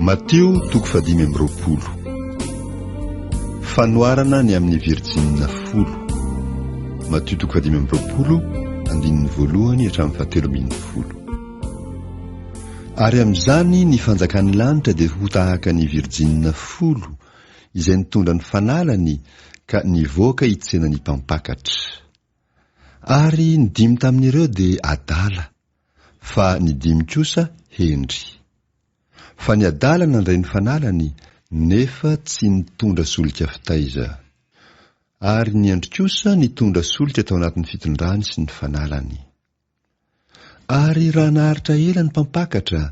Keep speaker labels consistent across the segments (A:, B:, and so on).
A: Mateo 5:20 Fanoarana ny amin'ny Virjina 10. Mateo 5:20 andininy voalohany hatramin'ny 7:10. Ary amin'izany ny fanjakan'ny lanitra dia ho tahaka ny Virjina 10 izay nitondra ny fanalany ka nivoaka hitsenany mpampakatra. Ary ny 5 tamin'ireo dia adala, fa ny 5 kosa hendry. Fa ny adala nandray ny fanalany nefa tsy nitondra solika fitaiza. Ary ny hendry kosa nitondra solika tao anatin'ny fitondrany sy ny fanalany. Ary raha naharitra ela ny mpampakatra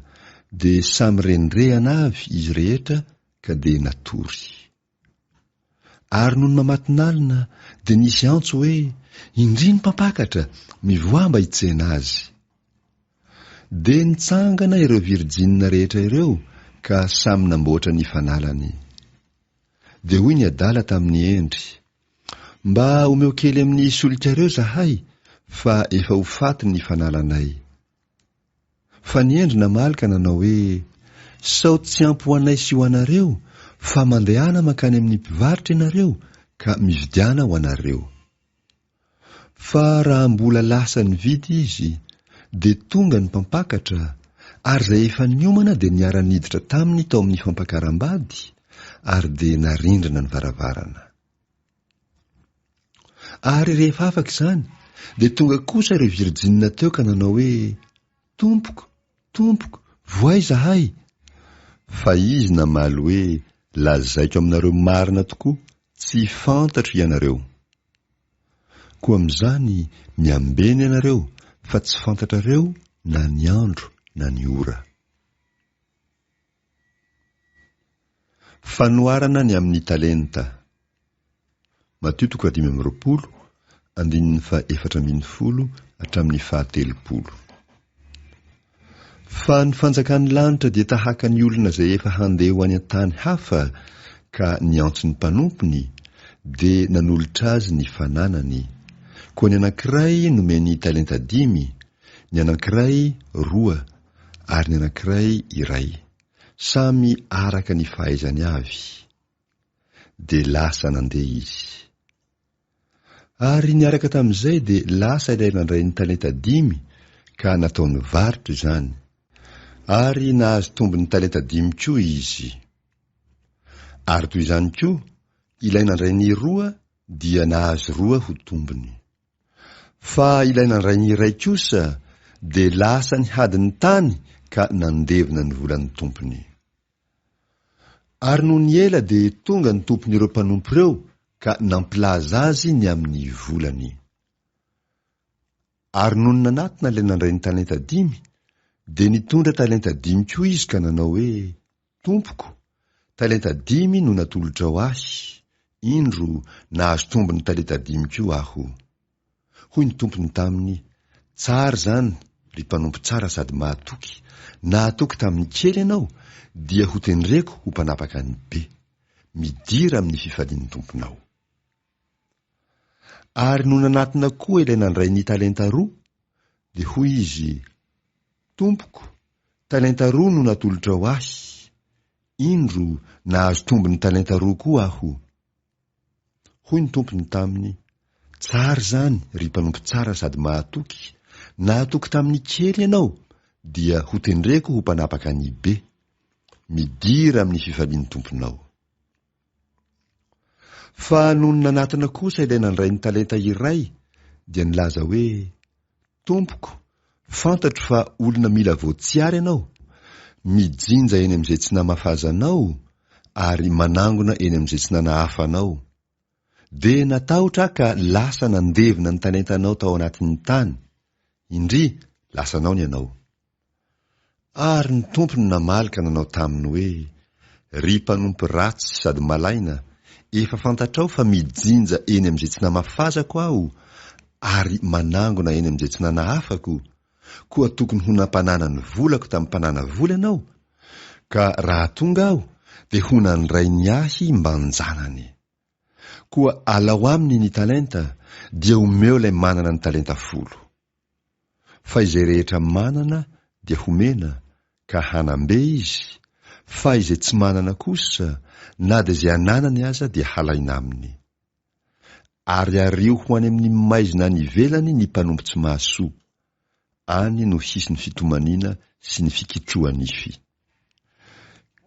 A: dia samy renirehana avy izy rehetra ka dia natory. Ary noho ny mamatinalina dia nisy antso hoe indry ny mpampakatra mivoa mba hitsena azy. Dia nitsangana ireo Virjina rehetra ireo ka samy namboatra ny fanalany. Dia hoy ny adala tamin'ny hendry, mba omeo kely amin'ny solikareo zahay, fa efa ho faty ny fanalanay. Fa ny hendry namalaka nanao hoe, sao tsy ampy ho anay sy ho anareo, fa mandehana makany amin'ny mpivarotra ianareo ka mividiana ho anareo. Fa raha mbola lasa nividy izy, dia tonga ny mpampakatra, ary izay efa niomana dia niara-niditra taminy tao amin'ny fampakaram-bady, ary dia narindrina ny varavarana. Ary rehefa afaka izany, dia tonga kosa ireo Virjina teo ka nanao hoe, Tompoko, Tompoko, voay zahay. Fa izy namaly hoe, lazaiko aminareo marina tokoa, tsy fantatro ianareo. Koa amin'izany miambeny ianareo, fa tsy fantatrareo na ny andro na ny ora. Fanoarana ny amin'ny talenta. Mateo 5:20 andininy 4:10 hatramin'ny 7:30. Fa ny fanjakan'ny lanitra dia tahaka ny olona izay efa handeha ho any an-tany hafa ka niantso ny mpanompony dia nanolotra azy ny fananany. Koa ny anankiray nomeny talenta 5, ny anankiray 2 ary ny anankiray 1, samy araka ny fahaizany avy. Dia lasa nandeha izy. Ary niaraka tamin'izay dia lasa ilay nandray ny talenta 5 ka nataony varotra izany. Ary nahazo tombony talenta 5 koa izy. Ary toy izany koa, ilay nandray ny 2 dia nahazo 2 ho tombony. Fa ilay nandray ny 1 kosa dia lasa nihady ny tany ka nandevina ny volan'ny tompony. Ary noho ny ela dia tonga ny tompon'ireo mpanompo ireo ka nampilaza azy ny amin'ny volany. Ary noho ny nanatona ilay nandray ny talenta 5 dia nitondra talenta 5 koa izy ka nanao hoe, Tompoko, talenta 5 no natolotra ho ahy, indro nahazo tombony talenta 5 koa aho. Hoy ny tompony taminy, tsara zany, ry mpanompo tsara sady mahatoky, nahatoky tamin'ny kely ianao, dia ho tendreko ho mpanapaka ny be. Midira amin'ny fifalian'ny tomponao. Ary no nanatona koa ilay nandray ny talenta 2, dia hoy izy, Tompoko, talenta 2 no natolotra ho ahy, indro nahazo tombony talenta 2 koa aho. Hoy ny tompony taminy, tsara zany, ry mpanompo tsara sady mahatoky, nahatoky tamin'ny kely ianao, dia ho tendreko ho mpanapaka ny be. Midira amin'ny fifalian'ny tomponao. Fa noho ny nanatona kosa ilay nandray ny talenta 1, dia nilaza hoe, Tompoko, fantatro fa olona mila voatsiary ianao, mijinja eny amin'izay tsy namafazanao, ary manangona eny amin'izay tsy nanahafanao. Dia natahotra ka lasa nandevina ny talentanao tao anatin'ny tany. Indry, lasanao ny ianao. Ary ny tompony namalaka nanao taminy hoe, ry mpanompo ratsy sady malaina, efa fantatrao fa mijinja eny amin'izay tsy namafazako aho, ary manangona eny amin'izay tsy nanahafako, koa tokony ho nampanana ny volako tamin'ny mpanana vola ianao, ka raha tonga aho, dia ho nandray ny ahy mba njanany. Koa alao aminy ny talenta, dia omeo ilay manana ny talenta 10. Fa izay rehetra manana dia homena, ka hanambe izy, fa izay tsy manana kosa na dia izay ananany aza dia halaina aminy. Ary ario ho any amin'ny maizina any ivelany ny mpanompo tsy mahasoa, any no hisy ny fitomaniana sy ny fikitroanify.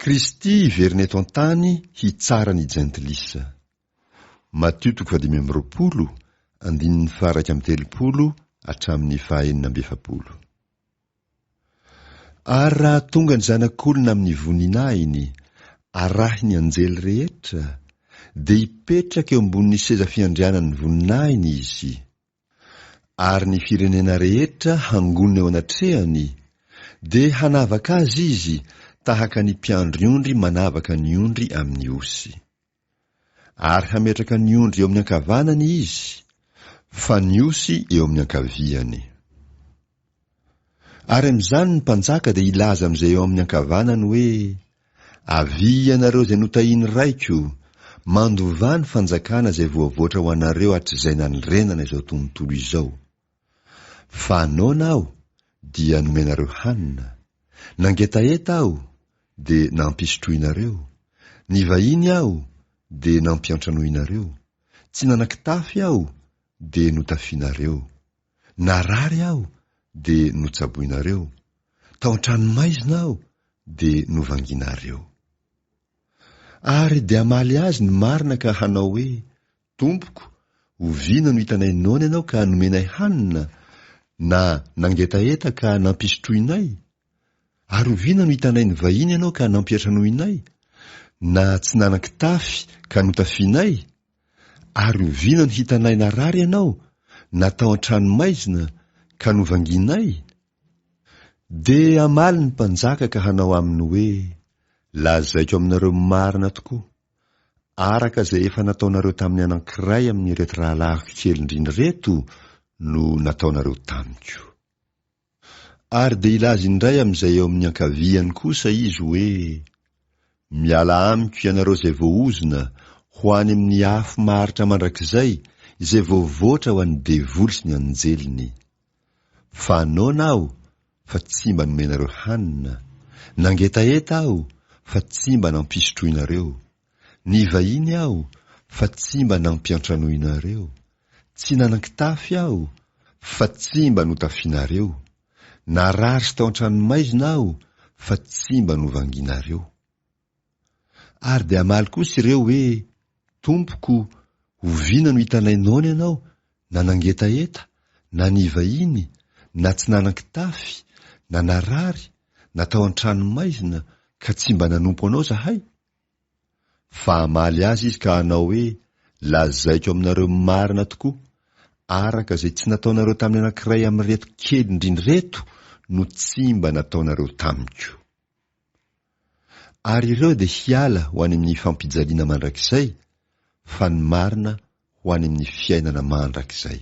A: Kristy iverina eto an-tany hitsara ny jentilisa. Matthieu 5:1-30 hatramin'ny 4:40. Ary raha tonga ny zanak'olona amin'ny voninahiny, arahy ny anjely rehetra, dia hipetraka eo ambonin'ny seza fiandrianan'ny voninahiny izy. Ary ny firenena rehetra hangonina eo anatrehany, dia hanavaka azy izy tahaka ny mpiandry ondry manavaka ny ondry amin'ny osy. Ary hametraka ny ondry eo amin'ny ankavanany izy, fa ny osy eo amin'ny ankaviany. Ary amin'izany ny mpanjaka dia ilaza amin'izay eo amin'ny ankavanany hoe: avy ianareo izay notahiany raiko, mandovà ny fanjakana izay voavoatra ho anareo hatr'izay nanorenana izao tontolo izao. Fa anona aho dia nomenareo hanina, nangetaeta aho dia nampisotroinareo, nivahiny aho dia nampiantrano inareo, tsy nanan-kitafy aho dia notafianareo, narary aho dia notsaboinareo, tao an-tranomaizina aho dia novanginareo. Ary dia hamaly azy ny marina ka hanao hoe: Tompoko, oviana no hitanay noana ianao ka nomenay hanina, na nangetaeta ka nampisotroinay? Ary oviana no hitanay ny vahiny ianao ka nampiantranoinay, na tsy nanan-kitafy ka notafianay? Ary oviana no hitanay narary ianao, na tao an-tranomaizina ka novanginay? Dia hamaly ny mpanjaka ka hanao aminy hoe: lazaiko aminareo marina tokoa, araka izay efa nataonareo tamin'ny anankiray amin'ny reto rahalahy kely indrindra reto no nataonareo tamiko. Ary dia ilaza indray amin'izay eo amin'ny ankaviany kosa izy hoe: miala amiko ianareo izay voaozona ho any amin'ny afo maharitra mandrakizay, izay voavoatra ho an'ny devoly sy ny anjeliny. Fa anona aho fa tsy mba nomenareo hanina, nangetaeta aho fa tsy mba nampisotroinareo, nivahiny aho fa tsy mba nampiantranoinareo, tsy nanan-kitafy aho fa tsy mba notafianareo, narary sy tao an-tranomaizina aho fa tsy mba novanginareo. Ary dia hamaly kosa ireo hoe: Tompoko, oviana no hitanay noana ianao, na nangetaeta, na nivahiny, na tsy nanan-kitafy, na narary, na tao an-tranomaizina ka tsy mba nanompo anao zahay? Fa hamaly azy izy ka hanao hoe: lazaiko aminareo marina tokoa, araka izay tsy nataonareo tamin'ny anankiray amin'ny reto kely indrindra reto no tsy mba nataonareo tamiko. Ary ireo dia hiala ho any amin'ny fampijaliana mandrakizay, fa ny marina ho any amin'ny fiainana mandrakizay.